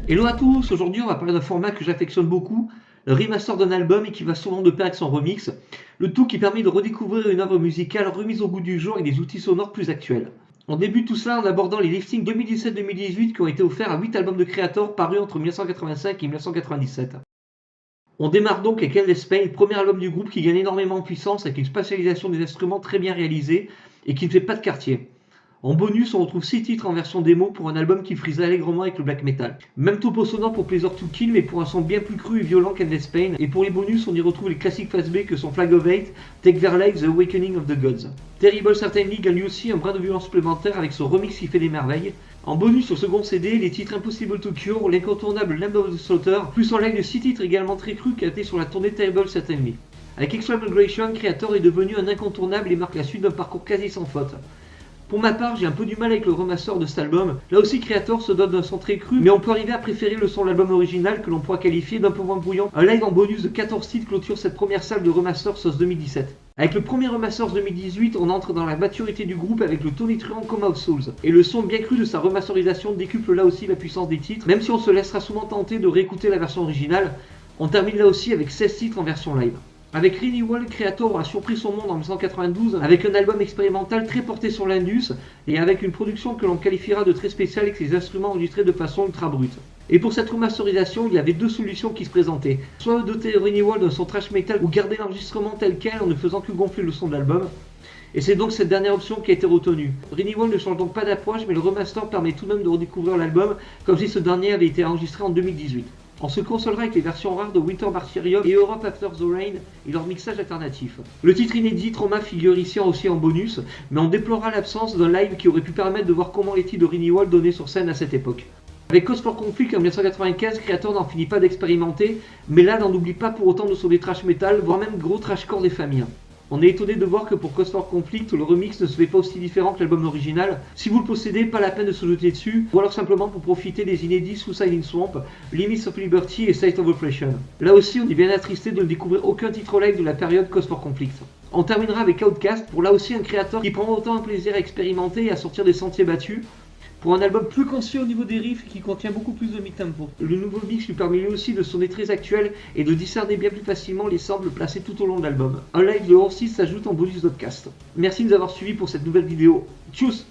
Hello à tous, aujourd'hui on va parler d'un format que j'affectionne beaucoup, le remaster d'un album et qui va souvent de pair avec son remix, le tout qui permet de redécouvrir une œuvre musicale remise au goût du jour et des outils sonores plus actuels. On débute tout cela en abordant les listings 2017-2018 qui ont été offerts à 8 albums de Creator parus entre 1985 et 1997. On démarre donc avec Endless Pain, premier album du groupe qui gagne énormément en puissance avec une spatialisation des instruments très bien réalisée et qui ne fait pas de quartier. En bonus, on retrouve 6 titres en version démo pour un album qui frise allègrement avec le black metal. Même topo sonore pour Pleasure to Kill, mais pour un son bien plus cru et violent qu'Endless Pain. Et pour les bonus, on y retrouve les classiques phase B que sont Flag of Hate, Take Their Lives, The Awakening of the Gods. Terrible Certainly gagne lui aussi un brin de violence supplémentaire avec son remix qui fait des merveilles. En bonus sur second CD, les titres Impossible to Cure, l'incontournable Lamb of the Slaughter, plus en live de 6 titres également très crus qui a été sur la tournée Terrible Certainly. Avec Extreme Migration, Creator est devenu un incontournable et marque la suite d'un parcours quasi sans faute. Pour ma part, j'ai un peu du mal avec le remaster de cet album. Là aussi, Creator se donne d'un son très cru, mais on peut arriver à préférer le son de l'album original que l'on pourra qualifier d'un peu moins brouillant. Un live en bonus de 14 titres clôture cette première salle de remaster sauce 2017. Avec le premier remaster 2018, on entre dans la maturité du groupe avec le tonitruant Coma of Souls. Et le son bien cru de sa remasterisation décuple là aussi la puissance des titres, même si on se laissera souvent tenter de réécouter la version originale. On termine là aussi avec 16 titres en version live. Avec Renewal, Creator a surpris son monde en 1992 avec un album expérimental très porté sur l'indus et avec une production que l'on qualifiera de très spéciale avec ses instruments enregistrés de façon ultra brute. Et pour cette remasterisation, il y avait deux solutions qui se présentaient. Soit doter Renewal d'un son trash metal ou garder l'enregistrement tel quel en ne faisant que gonfler le son de l'album. Et c'est donc cette dernière option qui a été retenue. Renewal ne change donc pas d'approche, mais le remaster permet tout de même de redécouvrir l'album comme si ce dernier avait été enregistré en 2018. On se consolera avec les versions rares de Winter Martyrium et Europe After the Rain et leur mixage alternatif. Le titre inédit Trauma figure ici aussi en bonus, mais on déplorera l'absence d'un live qui aurait pu permettre de voir comment les titres de Renewal donnaient sur scène à cette époque. Avec Cause for Conflict en 1995, Creator n'en finit pas d'expérimenter, mais là n'en oublie pas pour autant de sauver trash metal, voire même gros trashcore des familles. On est étonné de voir que pour Cause for Conflict, le remix ne se fait pas aussi différent que l'album original. Si vous le possédez, pas la peine de se jeter dessus, ou alors simplement pour profiter des inédits Suicide in Swamp, Limits of Liberty et Site of Oppression. Là aussi, on est bien attristé de ne découvrir aucun titre live de la période Cause for Conflict. On terminera avec Outcast, pour là aussi un créateur qui prend autant un plaisir à expérimenter et à sortir des sentiers battus, pour un album plus conscient au niveau des riffs qui contient beaucoup plus de mid-tempo. Le nouveau mix lui permet lui aussi de sonner très actuel et de discerner bien plus facilement les samples placés tout au long de l'album. Un live de hors 6 s'ajoute en bonus d'Outcast. Merci de nous avoir suivis pour cette nouvelle vidéo. Tchuss!